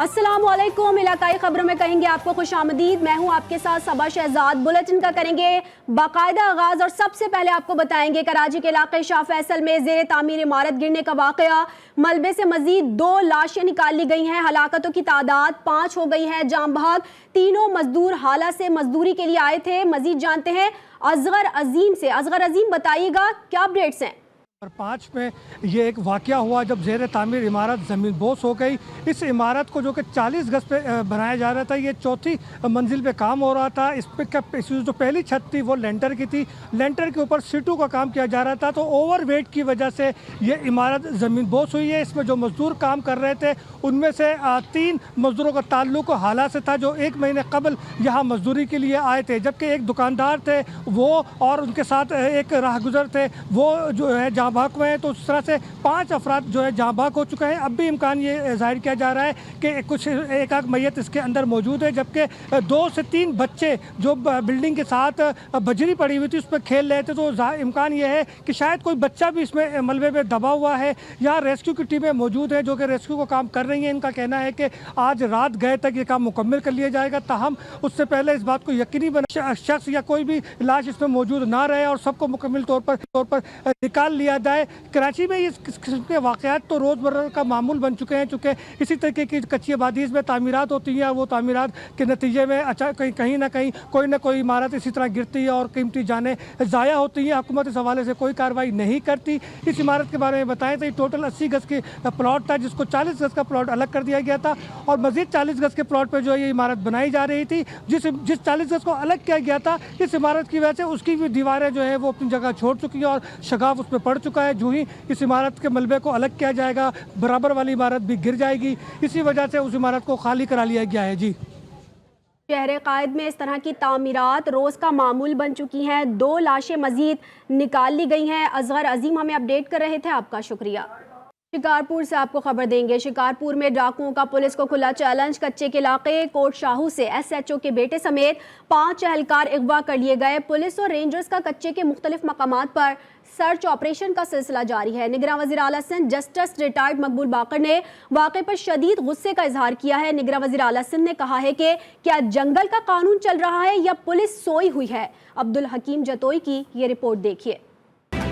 अस्सलामुअलैकुम। इलाकाई खबरों में कहेंगे आपको खुशामदीद। मैं हूं आपके साथ सबा शहजाद। बुलेटिन का करेंगे बाकायदा आगाज और सबसे पहले आपको बताएंगे कराची के इलाके शाह फैसल में जेर तामीर इमारत गिरने का वाकया। मलबे से मजीद 2 लाशें निकाल ली गई हैं। हलाकतों की तादाद 5 हो गई है। जाम बहक तीनों मजदूर हाला से मजदूरी के लिए आए थे। मजीद जानते हैं असगर अजीम से। असगर अजीम, बताइएगा क्या अपडेट्स हैं? 5 में ये एक वाक़या हुआ जब ज़ेर तामीर इमारत ज़मीन बोस हो गई। इस इमारत को जो कि 40 गज पे बनाया जा रहा था, ये चौथी मंजिल पे काम हो रहा था। इस पे जो पहली छत थी वो लेंटर की थी। लेंटर के ऊपर सीटों का काम किया जा रहा था, तो ओवरवेट की वजह से ये इमारत ज़मीन बोस हुई है। इसमें जो मज़दूर काम कर रहे थे उनमें से 3 मज़दूरों का ताल्लुक हाला से था, जो 1 महीने कबल यहाँ मजदूरी के लिए आए थे। जबकि एक दुकानदार थे वो और उनके साथ एक राहगुजर थे, वो जो है जाँ बाक हुए हैं। तो उस तरह से 5 अफराद जो है जाँ बाक हो चुके हैं। अब भी इम्कान ये जाहिर किया जा रहा है कि कुछ एक आध मैयत इसके अंदर मौजूद है, जबकि 2 से 3 बच्चे जो बिल्डिंग के साथ बजरी पड़ी हुई थी उस पर खेल रहे थे। तो इम्कान ये है कि शायद कोई बच्चा भी इसमें मलबे में दबा हुआ है। यहाँ रेस्क्यू की टीमें मौजूद हैं जो कि रेस्क्यू को काम कर रही हैं। इनका कहना है कि आज रात गए तक ये काम मुकम्मल कर लिया जाएगा, ताहम उससे पहले इस बात को यकीनी बना शख्स या कोई भी लाश इसमें मौजूद ना रहे और सबको मुकम्मल तौर पर निकाल लिया जाए। कराची में इस किस्म के वाक़यात तो रोज़मर्रा का मामूल बन चुके हैं, चूँकि इसी तरीके की कच्ची आबादी में तामीरात होती हैं। वो तामीरात के नतीजे में अच्छा कहीं ना कहीं कोई कोई इमारत इसी तरह गिरती है और कीमती जानें ज़ाया होती हैं। हुकूमत इस हवाले से कोई कार्रवाई नहीं करती। इस इमारत के बारे में बताएं तो ये टोटल 80 गज की प्लॉट था, जिसको 40 गज का प्लॉट अलग कर दिया गया था और मज़ीद 40 गज के प्लॉट पर जो है ये इमारत बनाई जा रही थी। जिस 40 गज को अलग किया गया था, इस इमारत की वजह से उसकी भी दीवारें जो है वो अपनी जगह छोड़ चुकी हैं और शगाफ उस पर पड़ चुका है। जो ही इस इमारत के मलबे को अलग किया जाएगा, बराबर वाली इमारत भी गिर जाएगी। इसी वजह से उस इमारत को खाली करा लिया गया है। जी, शहर कायद में इस तरह की तामीरात रोज़ का मामूल बन चुकी हैं। 2 लाशें मजीद निकाल ली गई हैं। असगर अजीम हमें अपडेट कर रहे थे, आपका शुक्रिया। शिकारपुर से आपको खबर देंगे। शिकारपुर में डाकुओं का पुलिस को खुला चैलेंज। कच्चे के इलाके कोट शाहू से SHO के बेटे समेत 5 एहलकार अगवा कर लिए गए। पुलिस और रेंजर्स का कच्चे के मुख्तलिफ मकामात पर सर्च ऑपरेशन का सिलसिला जारी है। निगरान वज़ीर आला सिंध जस्टिस रिटायर्ड मकबूल बाकर ने वाक़े पर शदीद गुस्से का इजहार किया है। निगरान वज़ीर आला सिंध ने कहा है कि क्या जंगल का कानून चल रहा है या पुलिस सोई हुई है। अब्दुल हकीम जतोई की ये रिपोर्ट देखिए।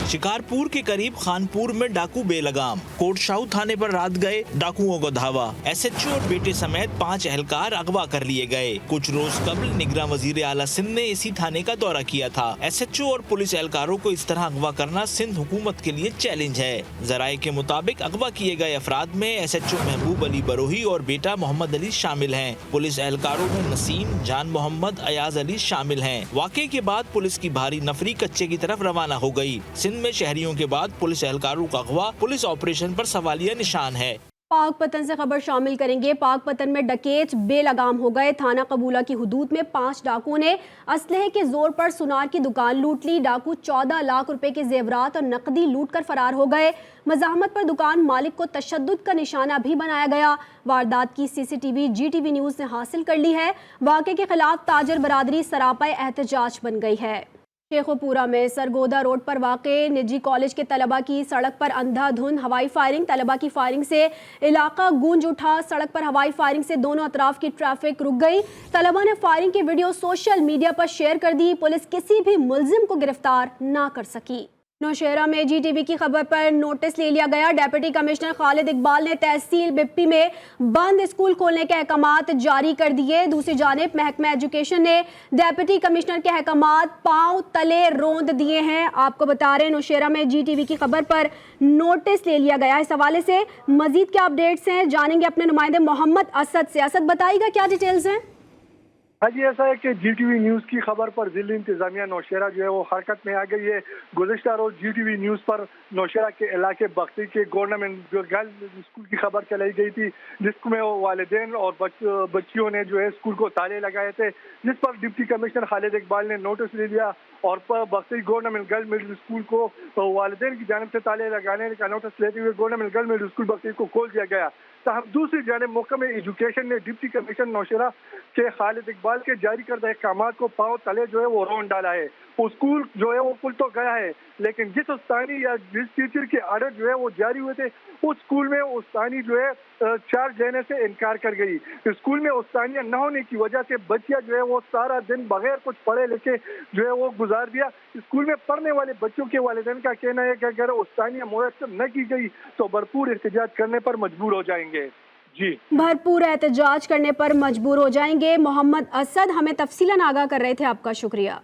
शिकारपुर के करीब खानपुर में डाकू बेलगाम। कोटशाहू थाने पर रात गए डाकुओं को धावा। SHO और बेटे समेत 5 एहलकार अगवा कर लिए गए। कुछ रोज कबल निगरान वजीर आला सिंध ने इसी थाने का दौरा किया था। SHO और पुलिस एहलकारों को इस तरह अगवा करना सिंध हुकूमत के लिए चैलेंज है। जराये के मुताबिक अगवा किए गए अफराद में SHO महबूब अली बरोही और बेटा मोहम्मद अली शामिल हैं। पुलिस एहलकारों में नसीम, जान मोहम्मद, अयाज अली शामिल हैं। वाक़े के बाद पुलिस की भारी नफरी कच्चे की तरफ रवाना हो गई। सिंध में शहरियों के बाद पुलिस एहलकारों का अगवा पुलिस ऑपरेशन पर सवालिया निशान है। पाकपतन से खबर शामिल करेंगे। पाकपतन में डकैत बेलगाम हो गए। थाना कबूला की हुदूद में 5 डाकुओं ने असलहे के जोर पर सुनार की दुकान लूट ली। डाकू 14 लाख रुपए के जेवरात और नकदी लूट कर फरार हो गए। मज़ाहमत पर दुकान मालिक को तशद्दुद का निशाना भी बनाया गया। वारदात की CCTV GTV न्यूज़ ने हासिल कर ली है। वाक़े के खिलाफ ताजर बरादरी सरापा एहतजाज बन गई है। शेखोपुरा में सरगोदा रोड पर वाक़े निजी कॉलेज के तलबा की सड़क पर अंधाधुंध हवाई फायरिंग। तलबा की फायरिंग से इलाका गूंज उठा। सड़क पर हवाई फायरिंग से दोनों अतराफ की ट्रैफिक रुक गई। तलबा ने फायरिंग की वीडियो सोशल मीडिया पर शेयर कर दी। पुलिस किसी भी मुलजिम को गिरफ्तार ना कर सकी। नौशहरा में GTV की खबर पर नोटिस ले लिया गया। डेप्यूटी कमिश्नर खालिद इकबाल ने तहसील बिप्पी में बंद स्कूल खोलने के अहकामात जारी कर दिए। दूसरी जानिब महकमा एजुकेशन ने डेप्यूटी कमिश्नर के अहकामात पांव तले रोंद दिए हैं। आपको बता रहे हैं नौशहरा में GTV की खबर पर नोटिस ले लिया गया। इस हवाले से मजीद क्या अपडेट्स हैं जानेंगे अपने नुमाइंदे मोहम्मद असद से। असद, बताइएगा क्या डिटेल्स हैं? हाँ जी, ऐसा है कि GTV न्यूज़ की खबर पर जिला इंतजामिया नौशहरा जो है वो हरकत में आ गई है। गुज़िश्ता रोज GTV न्यूज़ पर नौशहरा के इलाके बख्ती के गवर्नमेंट गर्ल्स स्कूल की खबर चलाई गई थी, जिसमें वालिदैन और बच्चियों ने जो है स्कूल को ताले लगाए थे, जिस पर डिप्टी कमिश्नर खालिद इकबाल ने नोटिस ले लिया और बख्ती गवर्नमेंट गर्ल्स मिडिल स्कूल को वालिदैन की जानिब से ताले लगाने का नोटिस लेते हुए गवर्नमेंट गर्ल्स मिडिल स्कूल बख्ती को खोल दिया गया। ताहम दूसरी जानिब महकमे एजुकेशन ने डिप्टी कमिश्नर नौशेरा के खालिद इकबाल के जारी करदा अहकामात को पांव तले जो है वो रौंद डाला है। वो स्कूल जो है वो खुल तो गया है, लेकिन जिस उस्तानी या जिस टीचर के आर्डर जो है वो जारी हुए थे उस स्कूल में उस्तानी जो है चार्ज लेने से इनकार कर गई। स्कूल में उस्तानियां न होने की वजह से बच्चियां जो है वो सारा दिन बगैर कुछ पढ़े लिखे जो है वो गुजार दिया। स्कूल में पढ़ने वाले बच्चों के वालिदैन का कहना है कि अगर उस्तानियां मुयस्सर न की गई तो भरपूर एहतजाज करने पर मजबूर हो जाएंगे। जी, भरपूर एहतजाज करने पर मजबूर हो जाएंगे। मोहम्मद असद हमें तफसीलन आगाह कर रहे थे, आपका शुक्रिया।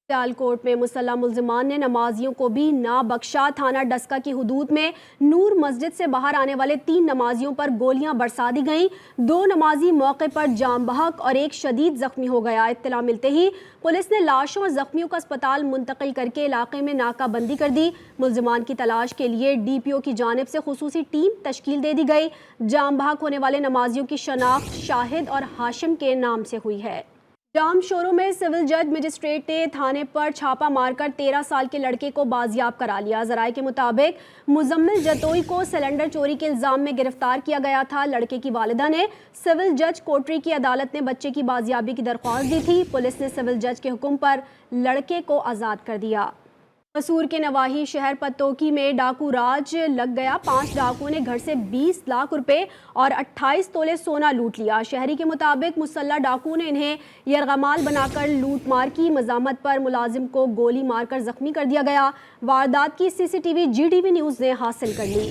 सियालकोट में मुसल्लह मुल्जिमान ने नमाजियों को भी ना बख्शा। थाना डस्का की हुदूद में नूर मस्जिद से बाहर आने वाले 3 नमाजियों पर गोलियां बरसा दी गईं। 2 नमाजी मौके पर जाम बहक और एक शदीद जख्मी हो गया। इत्तला मिलते ही पुलिस ने लाशों और जख्मियों को अस्पताल मुंतकिल करके इलाके में नाकाबंदी कर दी। मुल्जिमान की तलाश के लिए DPO की जानिब से खुसूसी टीम तश्कील दे दी गई। जाम बहक होने वाले नमाजियों की शनाख्त शाहिद और हाशिम के नाम से हुई है। जाम शोरों में सिविल जज मजिस्ट्रेट ने थाने पर छापा मारकर 13 साल के लड़के को बाजियाब करा लिया। जराये के मुताबिक मुजम्मिल जतोई को सिलेंडर चोरी के इल्जाम में गिरफ्तार किया गया था। लड़के की वालिदा ने सिविल जज कोटरी की अदालत में बच्चे की बाजियाबी की दरख्वास्त दी थी। पुलिस ने सिविल जज के हुक्म पर लड़के को आज़ाद कर दिया। कसूर के नवाही शहर पत्तोकी में डाकू राज लग गया। 5 डाकुओं ने घर से 20 लाख रुपए और 28 तोले सोना लूट लिया। शहरी के मुताबिक मुसल्ला डाकुओं ने इन्हें यरगमाल बनाकर लूट मार की। मजामत पर मुलाजिम को गोली मारकर जख्मी कर दिया गया। वारदात की CCTV GTV न्यूज़ ने हासिल कर ली।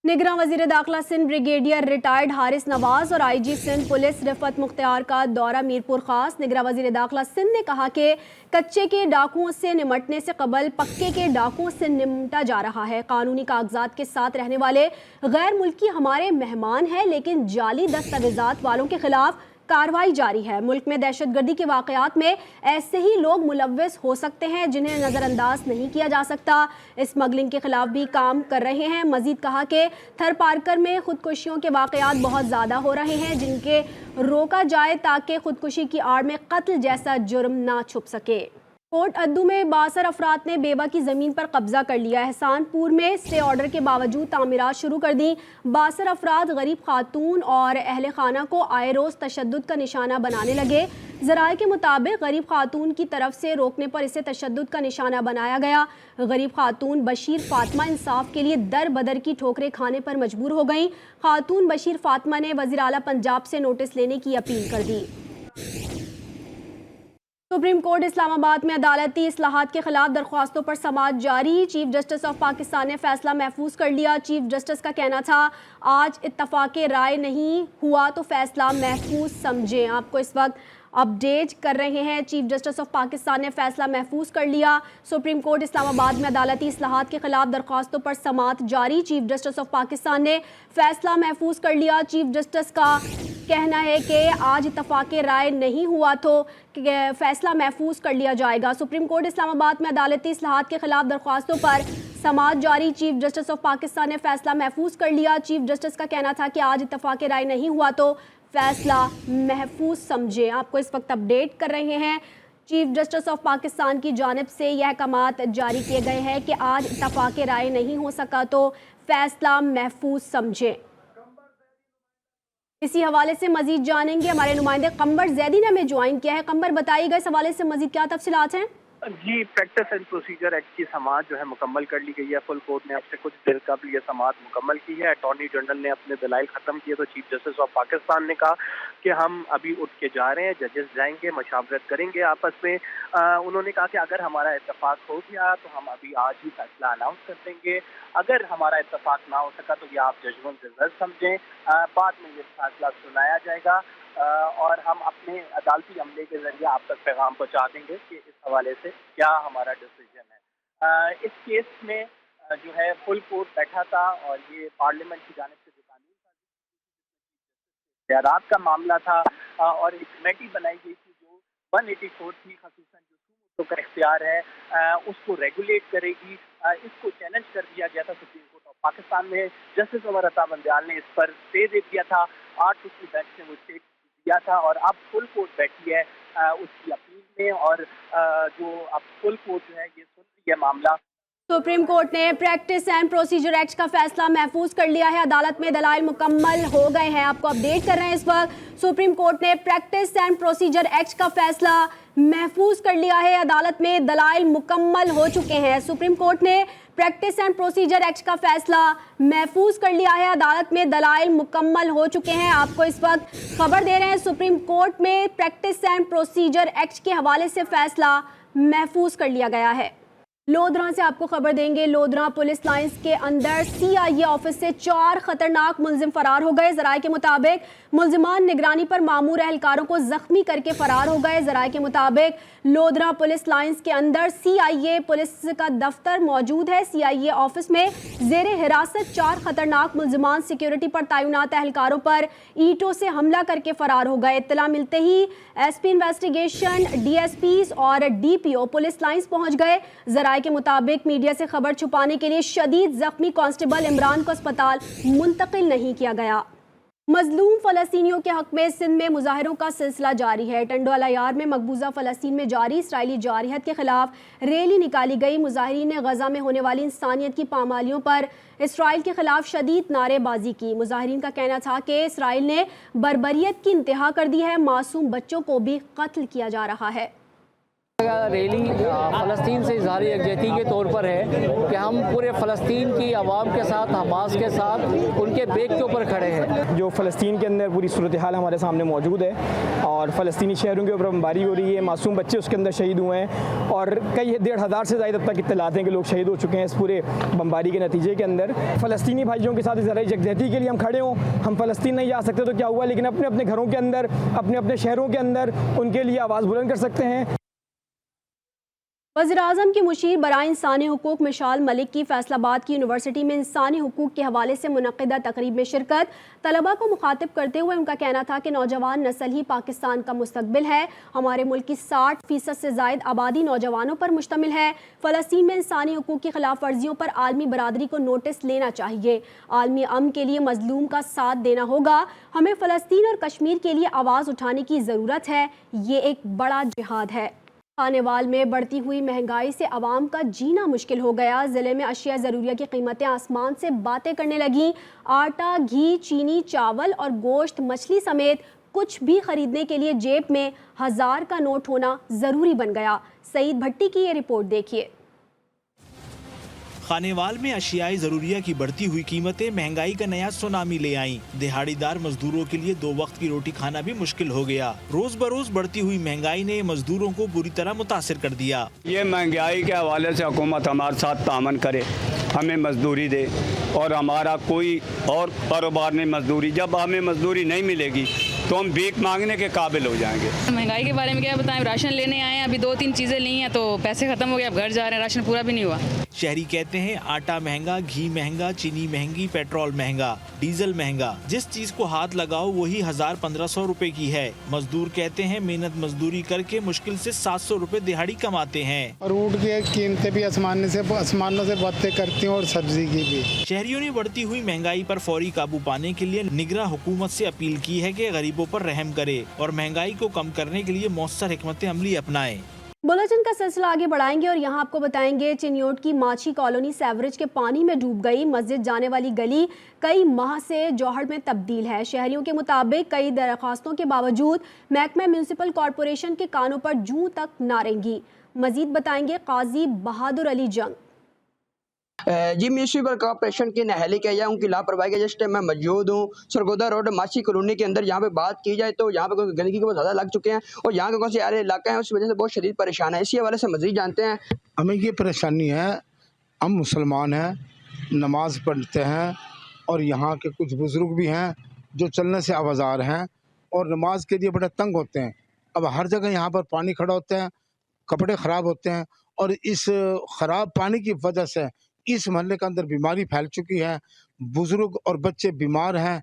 निगरान वज़ीर दाखिला सिंध ब्रिगेडियर रिटायर्ड हारिस नवाज और IG सिंध पुलिस रिफत मुख्तियार का दौरा मीरपुर खास। निगरान वज़ीर दाखिला सिंध ने कहा कि कच्चे के डाकुओं से निमटने से कबल पक्के के डाकुओं से निमटा जा रहा है। कानूनी कागजात के साथ रहने वाले गैर मुल्की हमारे मेहमान हैं, लेकिन जाली दस्तावेजात वालों के खिलाफ कार्रवाई जारी है। मुल्क में दहशतगर्दी के वाक़यात में ऐसे ही लोग मुलव्वस हो सकते हैं जिन्हें नज़रअंदाज नहीं किया जा सकता। स्मगलिंग के खिलाफ भी काम कर रहे हैं। मजीद कहा कि थर पार्कर में खुदकुशियों के वाक़यात बहुत ज़्यादा हो रहे हैं जिनके रोका जाए ताकि खुदकुशी की आड़ में कत्ल जैसा जुर्म ना छुप सके। कोट अद्दू में 62 अफराद ने बेवा की ज़मीन पर कब्जा कर लिया। एहसानपुर में स्टे ऑर्डर के बावजूद तामीरात शुरू कर दी। 62 अफराद गरीब खातून और अहले खाना को आए रोज़ तशद्दुद का निशाना बनाने लगे। ज़राए के मुताबिक गरीब खातून की तरफ से रोकने पर इसे तशद्दुद का निशाना बनाया गया। गरीब खातून बशीर फातिमा इंसाफ के लिए दर बदर की ठोकरें खाने पर मजबूर हो गईं। खातून बशीर फातिमा ने वज़ीर आला पंजाब से नोटिस लेने की अपील कर दी। सुप्रीम कोर्ट इस्लामाबाद में अदालती इस्लाहात के खिलाफ दरख्वास्तों पर समाअत जारी। चीफ जस्टिस ऑफ पाकिस्तान ने फैसला महफूज कर लिया। चीफ जस्टिस का कहना था आज इत्तफाक़े राय नहीं हुआ तो फैसला महफूज समझें। आपको इस वक्त अपडेट कर रहे हैं। चीफ जस्टिस ऑफ पाकिस्तान ने फैसला महफूज कर लिया। सुप्रीम कोर्ट इस्लामाबाद में अदालती इस्लाहात के खिलाफ दरख्वास्तों पर समाअत जारी। चीफ जस्टिस ऑफ पाकिस्तान ने फैसला महफूज कर लिया। चीफ जस्टिस का कहना है कि आज इत्तफाक़े राय नहीं हुआ तो फैसला महफूज कर लिया जाएगा। सुप्रीम कोर्ट इस्लामाबाद में अदालती इस्लाहात के खिलाफ दरख्वास्तों पर समाअत जारी। चीफ जस्टिस ऑफ पाकिस्तान ने फैसला महफूज कर लिया। चीफ जस्टिस का कहना था कि आज इत्तफाक़े राय नहीं हुआ तो फैसला महफूज समझें। आपको इस वक्त अपडेट कर रहे हैं। चीफ जस्टिस ऑफ पाकिस्तान की जानिब से यह अहकामात जारी किए गए हैं कि आज इत्तफाक़े राय नहीं हो सका तो फैसला महफूज समझें। इसी हवाले से मजीद जानेंगे। हमारे नुमाइंदे कम्बर जैदी ने हमें ज्वाइन किया है। कम्बर, बताइएगा इस हवाले से मजीद क्या तफसीलात हैं? जी, प्रैक्टिस एंड प्रोसीजर एक्ट की समाअत जो है मुकम्मल कर ली गई है। फुल कोर्ट ने अब से कुछ देर कबल ये समाअत मुकम्मल की है। अटॉर्नी जनरल ने अपने दलाइल ख़त्म किए तो चीफ जस्टिस ऑफ पाकिस्तान ने कहा कि हम अभी उठ के जा रहे हैं, जजेस जाएंगे, मशावरत करेंगे आपस में। उन्होंने कहा कि अगर हमारा इत्तफाक हो गया तो हम अभी आज ही फैसला अनाउंस कर देंगे। अगर हमारा इत्तफाक ना हो सका तो ये आप जजमेंट रिजल्ट समझें, बाद में ये फैसला सुनाया जाएगा और हम अपने अदालती अमले के जरिए आप तक पैगाम पहुँचा देंगे कि इस हवाले से क्या हमारा डिसीजन है। इस केस में जो है फुल कोर्ट बैठा था और ये पार्लियामेंट की जानिब से जो कानून इख्तियारात का मामला था और एक कमेटी बनाई गई थी जो 184 थी, खसूसन जो सूमों का इख्तियार है उसको रेगुलेट करेगी। इसको चैलेंज कर दिया गया था सुप्रीम कोर्ट ऑफ पाकिस्तान में। जस्टिस उमर अता बंदयाल ने इस पर स्टे दे दिया था। 8 की बेंच ने वो स्टे दिया था और अब फुल कोर्ट बैठी है उसकी अपील में और जो अब फुल कोर्ट जो है ये सुन रही है मामला। सुप्रीम कोर्ट ने प्रैक्टिस एंड प्रोसीजर एक्ट का फैसला महफूज कर लिया है। अदालत में दलाइल मुकम्मल हो गए हैं। आपको अपडेट कर रहे हैं इस वक्त। सुप्रीम कोर्ट ने प्रैक्टिस एंड प्रोसीजर एक्ट का फैसला महफूज कर लिया है। अदालत में दलाइल मुकम्मल हो चुके हैं। सुप्रीम कोर्ट ने प्रैक्टिस एंड प्रोसीजर एक्ट का फैसला महफूज कर लिया है। अदालत में दलाइल मुकम्मल हो चुके हैं। आपको इस वक्त खबर दे रहे हैं, सुप्रीम कोर्ट में प्रैक्टिस एंड प्रोसीजर एक्ट के हवाले से फैसला महफूज कर लिया गया है। लोधरा से आपको खबर देंगे। लोधरा पुलिस लाइंस के अंदर CIA ऑफिस से 4 खतरनाक मुलजिम फरार हो गए। जराये के मुताबिक मुलजिमान निगरानी पर मामूर एहलकारों को जख्मी करके फरार हो गए। जराये के मुताबिक लोधरा पुलिस लाइंस के अंदर CIA पुलिस का दफ्तर मौजूद है। CIA ऑफिस में जेरे हिरासत 4 खतरनाक मुलजिमान सिक्योरिटी पर तैनात एहलकारों पर ईंटों से हमला करके फरार हो गए। इत्तला मिलते ही SP इन्वेस्टिगेशन, DSPs और DPO पुलिस लाइंस पहुंच गए। जराये के मुताबिक मीडिया से खबर छुपाने के लिए शदीद जख्मी कांस्टेबल इमरान को अस्पताल मुंतकिल नहीं किया गया। मजलूम फ़लस्तीनियों के हक में सिंध में मुजाहिरों का सिलसिला जारी है। टंडोला यार में मकबूजा फ़लस्तीन में जारी इसराइली जारहियत के खिलाफ रैली निकाली गई। मुजाहिरीन ने गजा में होने वाली इंसानियत की पामालियों पर इसराइल के खिलाफ शदीद नारेबाजी की। मुजाहिरीन का कहना था कि इसराइल ने बर्बरियत की इंतहा कर दी है, मासूम बच्चों को भी कत्ल किया जा रहा है। रैली फ़लस्तीन से इजहार यकजहती के तौर पर है कि हम पूरे फ़लस्तीन की आवाम के साथ, हमास के साथ उनके बेग के ऊपर खड़े हैं। जो फ़लस्तीन के अंदर पूरी सूरत हाल हमारे सामने मौजूद है और फ़लस्तीनी शहरों के ऊपर बमबारी हो रही है, मासूम बच्चे उसके अंदर शहीद हुए हैं और कई 1,500 से ज़्यादा अब तक इत्तलात हैं कि लोग शहीद हो चुके हैं इस पूरे बमबारी के नतीजे के अंदर। फ़लस्तीनी भाइयों के साथ इजहार यकजहती के लिए हम खड़े हों। हम फ़लस्तीन नहीं जा सकते तो क्या हुआ, लेकिन अपने अपने घरों के अंदर, अपने अपने शहरों के अंदर उनके लिए आवाज़ बुलंद कर सकते हैं। वज़ीर-ए-आज़म की मुशीर बराए इंसानी हुकूक मिशाल मलिक की फैसलाबाद की यूनिवर्सिटी में इंसानी हुकूक के हवाले से मुनक़्क़िदा तकरीब में शिरकत। तलबा को मुखातिब करते हुए उनका कहना था कि नौजवान नस्ल ही पाकिस्तान का मुस्तकबिल है। हमारे मुल्क की 60% से ज़ायद आबादी नौजवानों पर मुश्तमिल है। फ़लस्तीन में इंसानी हुकूक की खिलाफ वर्जियों पर आलमी बरादरी को नोटिस लेना चाहिए। आलमी अमन के लिए मजलूम का साथ देना होगा। हमें फ़लस्तीन और कश्मीर के लिए आवाज़ उठाने की ज़रूरत है। ये एक बड़ा जिहाद है। खानेवाल में बढ़ती हुई महंगाई से आवाम का जीना मुश्किल हो गया। ज़िले में अशिया ज़रूरिया की कीमतें आसमान से बातें करने लगीं। आटा, घी, चीनी, चावल और गोश्त, मछली समेत कुछ भी खरीदने के लिए जेब में 1000 का नोट होना ज़रूरी बन गया। सईद भट्टी की ये रिपोर्ट देखिए। खानेवाल में अशियाई जरूरिया की बढ़ती हुई कीमतें महंगाई का नया सुनामी ले आईं। दिहाड़ीदार मजदूरों के लिए 2 वक्त की रोटी खाना भी मुश्किल हो गया। रोज बरोज बढ़ती हुई महंगाई ने मजदूरों को बुरी तरह मुतासिर कर दिया। ये महंगाई के हवाले से हुकूमत हमारे साथ तामन करे, हमें मजदूरी दे और हमारा कोई और कारोबार नहीं मजदूरी। जब हमें मजदूरी नहीं मिलेगी तो हम भीख मांगने के काबिल हो जाएंगे। महंगाई के बारे में क्या बताएं, राशन लेने आए हैं, अभी 2-3 चीज़ें ली हैं तो पैसे ख़त्म हो गए, अब घर जा रहे हैं, राशन पूरा भी नहीं हुआ। शहरी कहते हैं आटा महंगा, घी महंगा, चीनी महंगी, पेट्रोल महंगा, डीजल महंगा। जिस चीज को हाथ लगाओ वही 1000-1500 रुपए की है। मजदूर कहते हैं मेहनत मजदूरी करके मुश्किल से 700 रुपए दिहाड़ी कमाते हैं। रूट की कीमतें भी आसमानों से बातें करती हैं और सब्जी की भी। शहरियों ने बढ़ती हुई महंगाई पर फौरी काबू पाने के लिए निगरां हुकूमत से अपील की है कि गरीबों पर रहम करे और महंगाई को कम करने के लिए मौसर हिकमत अमली अपनाएं। बुलेटिन का सिलसिला आगे बढ़ाएंगे और यहाँ आपको बताएंगे चिन्योट की माछी कॉलोनी सेवरेज के पानी में डूब गई। मस्जिद जाने वाली गली कई माह से जौहड़ में तब्दील है। शहरियों के मुताबिक कई दरख्वास्तों के बावजूद महकमा म्यूनसिपल कॉरपोरेशन के कानों पर जूं तक ना रेंगी। मजीद बताएंगे काजी बहादुर अली जंग। जी म्यूनसिपल कॉर्पोरेशन की नहली के या उनकी लापरवाही के जिस टाइम मैं मौजूद हूँ सरगोदा रोड माछी कॉलोनी के अंदर। यहाँ पे बात की जाए तो यहाँ पे गंदगी के बहुत ज़्यादा लग चुके हैं और यहाँ के कौन से यारे इलाका है उस वजह से बहुत शदीद परेशान है। इसी हवाले से मज़ीद जानते हैं। हमें ये परेशानी है, हम मुसलमान हैं, नमाज पढ़ते हैं और यहाँ के कुछ बुज़ुर्ग भी हैं जो चलने से आवाज़ार हैं और नमाज के लिए बड़े तंग होते हैं। अब हर जगह यहाँ पर पानी खड़ा होते हैं, कपड़े ख़राब होते हैं और इस ख़राब पानी की वजह से इस मोहल्ले के अंदर बीमारी फैल चुकी है। बुजुर्ग और बच्चे बीमार हैं,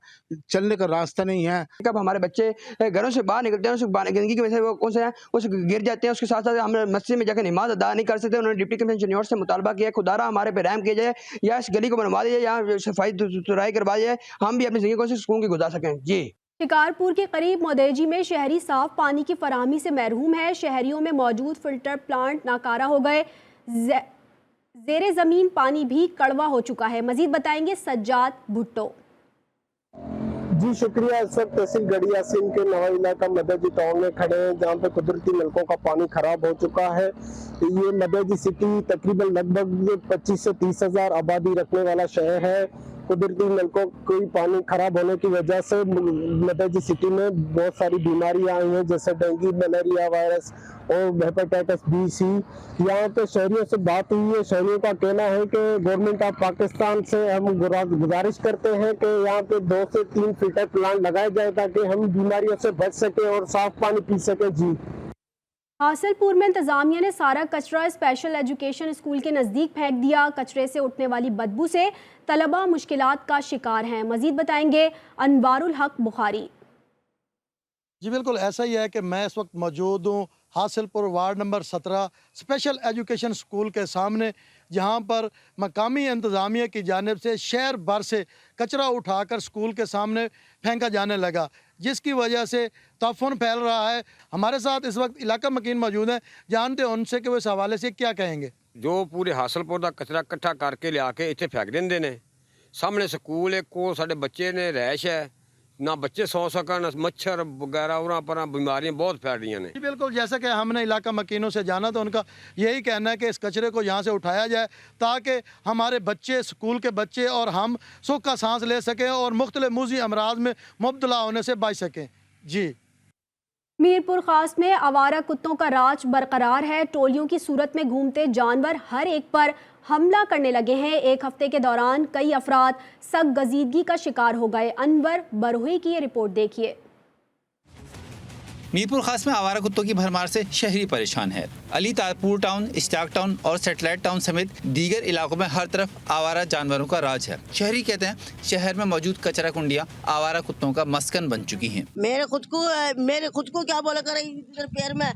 चलने का रास्ता नहीं है। कब हमारे बच्चे घरों से बाहर निकलते हैं उसके गंदगी की वजह से वो कौन से हैं उस गिर जाते हैं। उसके साथ साथ हम मस्जिद में जाकर नमाज अदा नहीं कर सकते। उन्होंने डिप्टी कमिश्नर चिन्योट से मुतालबा किया खुदारा हमारे पे रहम किया जाए या इस गली को बनवा दिया या सफाई सुथराई करवा जाए, हम भी अपनी जिंदगी को सुकून की गुजार सकें। जी शिकारपुर के करीब मोदेजी में शहरी साफ पानी की फराहमी से महरूम है। शहरियों में मौजूद फिल्टर प्लांट नाकारा हो गए। जेरे जमीन पानी भी कड़वा हो चुका है। मजीद बताएंगे सज्जाद भुट्टो। जी शुक्रिया। इस वक्त तहसील गढ़ी यासीन के नवा इलाका मददी टाउन में खड़े हैं, जहाँ पे कुदरती नलकों का पानी खराब हो चुका है। ये मददी सिटी तकरीबन लगभग 25 से 30 हज़ार आबादी रखने वाला शहर है। कुदरती नलकों के पानी खराब होने की वजह से मददी सिटी में बहुत सारी बीमारियां आई हैं, जैसे डेंगू, मलेरिया वायरस और हेपेटाइटिस बी, सी। यहाँ पे शहरियों से बात हुई है। शहरियों का कहना है कि गवर्नमेंट ऑफ पाकिस्तान से हम गुजारिश करते हैं कि यहाँ पे 2 से 3 फिल्टर प्लांट लगाए जाए ताकि हम बीमारियों से बच सके और साफ पानी पी सके। जी हासिलपुर में इंतजामिया ने सारा कचरा स्पेशल एजुकेशन स्कूल के नज़दीक फेंक दिया। कचरे से उठने वाली बदबू से तलबा मुश्किलात का शिकार हैं। मजीद बताएंगे अनवारुल हक बुखारी। जी बिल्कुल ऐसा ही है कि मैं इस वक्त मौजूद हूँ Hasilpur ward number 17 special education school के सामने, जहाँ पर मकामी इंतज़ामिया की जानिब से शहर भर से कचरा उठाकर स्कूल के सामने फेंका जाने लगा, जिसकी वजह से तफून फैल रहा है। हमारे साथ इस वक्त इलाका मकीन मौजूद हैं, जानते हैं उनसे कि वो इस हवाले से क्या कहेंगे। जो पूरे हासिलपुर का कचरा इकट्ठा करके लिया के इतने फेंक देंगे ने। सामने स्कूल है, को साढ़े बच्चे ने रैश है, ना बच्चे सो सकन, मच्छर वगैरह और पर बीमारियां बहुत फैल रही हैं। बिल्कुल जैसा कि हमने इलाका मकीनों से जाना तो उनका यही कहना है कि इस कचरे को यहाँ से उठाया जाए ताकि हमारे बच्चे, स्कूल के बच्चे और हम सुख का सांस ले सकें और मुख्तलिफ मुज़ी अमराज में मुब्तला होने से बच सकें। जी मीरपुर खास में आवारा कुत्तों का राज बरकरार है। टोलियों की सूरत में घूमते जानवर हर एक पर हमला करने लगे हैं। एक हफ्ते के दौरान कई अफराद सख्त गजीदगी का शिकार हो गए। अनवर बरोही की ये रिपोर्ट देखिए। मीरपुर खास में आवारा कुत्तों की भरमार से शहरी परेशान है। अली तारपुर टाउन, इश्तियाक टाउन और सेटेलाइट टाउन समेत दीगर इलाकों में हर तरफ आवारा जानवरों का राज है। शहरी कहते हैं शहर में मौजूद कचरा कुंडियां आवारा कुत्तों का मस्कन बन चुकी हैं। मेरे खुद को क्या बोला कर पैर में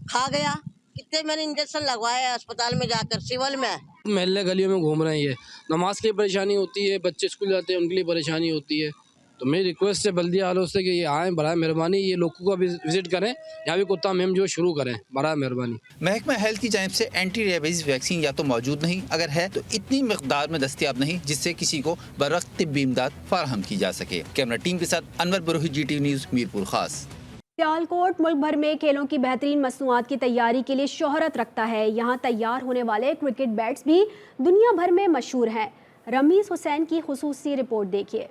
खा गया, कितने मैंने इंजेक्शन लगवाए अस्पताल में जाकर सिविल में। महल्ले गलियों में घूम रहे हैं, नमाज की परेशानी होती है, बच्चे स्कूल जाते हैं उनके लिए परेशानी होती है। तो मेरी रिक्वेस्ट है बल्दिया वालों से कि ये आएँ, बड़ा मेहरबानी ये लोगों को भी विजिट करें, यहाँ भी कुत्ता मुहिम जो शुरू करें, बड़ा मेहरबानी। महकमा हेल्थ की जानिब से एंटी रेबीज वैक्सीन या तो मौजूद नहीं, अगर है तो इतनी मिकदार में दस्तियाब नहीं जिससे किसी को बरवक्त तिब्बी इमदाद फराहम की जा सके। कैमरा टीम के साथ अनवर बरोही, GTV न्यूज़, मीरपुर खास। सियालकोट मुल्क भर में खेलों की बेहतरीन मसनूआत की तैयारी के लिए शोहरत रखता है। यहाँ तैयार होने वाले क्रिकेट बैट्स भी दुनिया भर में मशहूर हैं। रमीज हुसैन की खुसूसी रिपोर्ट देखिए।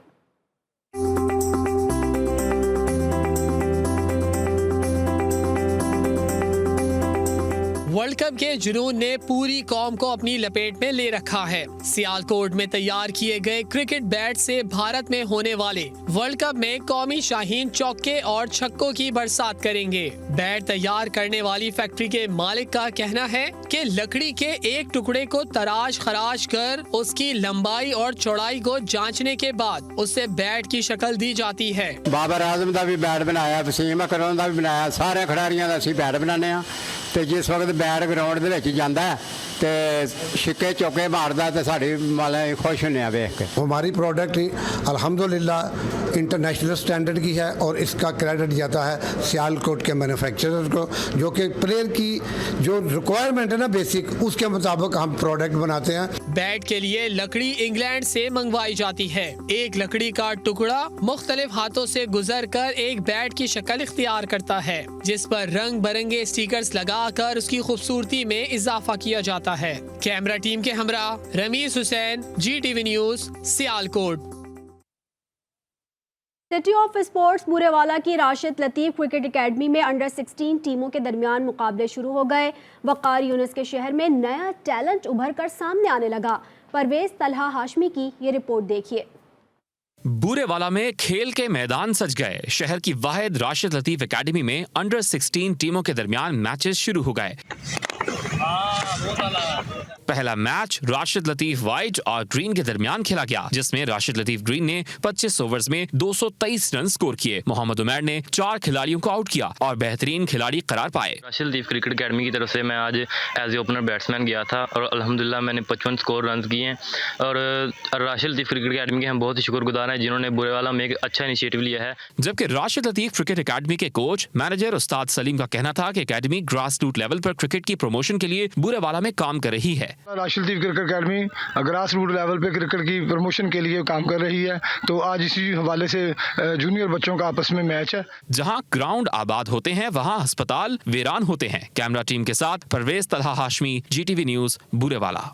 वर्ल्ड कप के जुनून ने पूरी कौम को अपनी लपेट में ले रखा है। सियालकोट में तैयार किए गए क्रिकेट बैट से भारत में होने वाले वर्ल्ड कप में कौमी शाहीन चौके और छक्कों की बरसात करेंगे। बैट तैयार करने वाली फैक्ट्री के मालिक का कहना है कि लकड़ी के एक टुकड़े को तराश खराश कर उसकी लंबाई और चौड़ाई को जांचने के बाद उससे बैट की शक्ल दी जाती है। बाबर आजम का भी बैट बनाया, वसीम अकरम का भी बनाया, सारे खिडारियों का असीं बैट बनाने। तो जिस वक्त बैट ग्राउंड दे विच जांदा है तो छिक्के चौके मारदा तो साडी मतलब खुश होने वेख के। हमारी प्रोडक्ट अल्हम्दुलिल्लाह इंटरनेशनल स्टैंडर्ड की है और इसका क्रेडिट जाता है सियालकोट के मैन्युफैक्चरर को, जो कि प्लेयर की जो रिक्वायरमेंट है ना बेसिक, उसके मुताबिक हम प्रोडक्ट बनाते हैं। बैट के लिए लकड़ी इंग्लैंड से मंगवाई जाती है। एक लकड़ी का टुकड़ा मुख्तलिफ हाथों से गुजर कर एक बैट की शक्ल इख्तियार करता है, जिस पर रंग बिरंगे स्टिकर्स लगाकर उसकी खूबसूरती में इजाफा किया जाता है। कैमरा टीम के हमरा Ramiz Hussain, GTV news, Sialkot. City of sports Burewala की राशिद लतीफ़ क्रिकेट एकेडमी में अंडर 16 टीमों के दरमियान मुकाबले शुरू हो गए। वक़ार यूनुस के शहर में नया टैलेंट उभर कर सामने आने लगा। परवेज तलहा हाशमी की ये रिपोर्ट देखिए। बूरेवाला में खेल के मैदान सज गए। शहर की वाहिद राशिद लतीफ़ एकेडमी में अंडर 16 टीमों के दरमियान मैचेस शुरू हो गए। पहला मैच राशिद लतीफ़ वाइट और ग्रीन के दरमियान खेला गया, जिसमें राशिद लतीफ़ ग्रीन ने 25 ओवर्स में 223 रन स्कोर किए। मोहम्मद उमैर ने 4 खिलाड़ियों को आउट किया और बेहतरीन खिलाड़ी करार पाए। राशिद लतीफ़ क्रिकेट एकेडमी की तरफ से मैं आज एज ए ओपनर बैट्समैन गया था और अल्हम्दुलिल्लाह मैंने 55 स्कोर रन किए हैं। और राशिद लतीफ़ क्रिकेट एकेडमी के हम बहुत ही शुक्रगुजार हैं जिन्होंने बुरेवाला में एक अच्छा इनिशिएटिव लिया है। जबकि राशिद लतीफ़ क्रिकेट एकेडमी के कोच मैनेजर उस्ताद सलीम का कहना था कि एकेडमी ग्रास रूट लेवल पर क्रिकेट की प्रमोशन के लिए बुरेवाला में काम कर रही है। Rashid Latif cricket academy grass root level पे क्रिकेट की प्रमोशन के लिए काम कर रही है। तो आज इसी हवाले से जूनियर बच्चों का आपस में मैच है। जहां ग्राउंड आबाद होते हैं वहां अस्पताल वीरान होते हैं। कैमरा टीम के साथ परवेज तलहा हाशमी, GTV न्यूज, बुरेवाला।